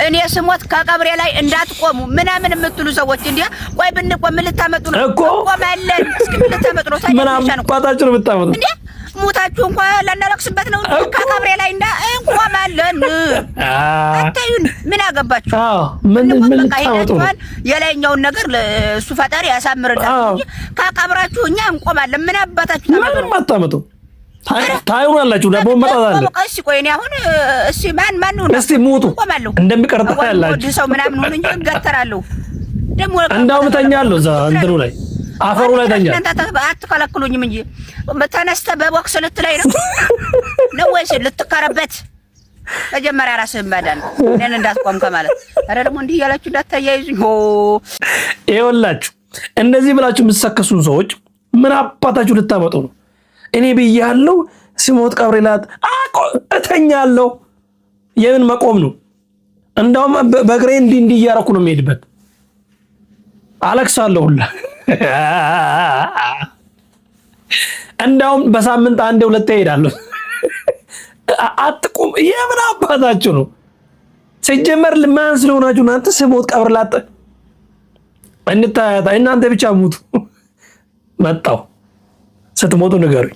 እኔ ስሞት ከቀብሬ ላይ እንዳትቆሙ ምናምን የምትሉ ሰዎች እንዴ ቆይ ብንቆም ምን ልታመጡ ነው? ቆማለን እስኪ ምን ልታመጡ ነው? ምን አባታችሁ ነው የምታመጡት እንዴ? ሙታችሁ እንኳን ለናለቅስበት ነው ከቀብሬ ላይ እንቆማለን። አታዩን ምን አገባችሁ? ምን ልታመጡ ነው? የላይኛውን ነገር እሱ ፈጣሪ ያሳምርላችሁ። ከቀብራችሁ እኛ እንቆማለን። ምን አባታችሁ ታመጡ? ታዩናላችሁ ደግሞ መጣጣለ እሺ ቆይ እኔ አሁን እሺ ማን ነው እስቲ ሙቱ እንደሚቀርጣ ያላችሁ ሰው ምናምን ሆነ እንጂ ገተራለሁ ደግሞ እንዳው ተኛለሁ እዛ እንትኑ ላይ አፈሩ ላይ ተኛ አትከለክሉኝም እንጂ ተነስተህ በቦክስ ልትላይ ነው ወይስ ልትከረበት? መጀመሪያ ራስህን ማዳን እኔን እንዳትቆም ከማለት አረ ደግሞ እንዲህ ያላችሁ እንዳታያይዙኝ። ይኸውላችሁ እንደዚህ ብላችሁ የምትሰከሱን ሰዎች ምን አባታችሁ ልታመጡ ነው? እኔ ብያለሁ ሲሞት ቀብሬላት እተኛለሁ። የምን መቆም ነው? እንዳውም በእግሬ እንዲህ እያረኩ ነው የምሄድበት። አለቅሳለሁ ሁላ እንዳውም በሳምንት አንዴ ሁለቴ እሄዳለሁ። አትቁም። የምን አባታችሁ ነው? ሲጀመር ማን ስለሆናችሁ እናንተ ሲሞት ቀብሬላት እንታያታ። እናንተ ብቻ ሙቱ። መጣው ስትሞቱ ንገሩኝ።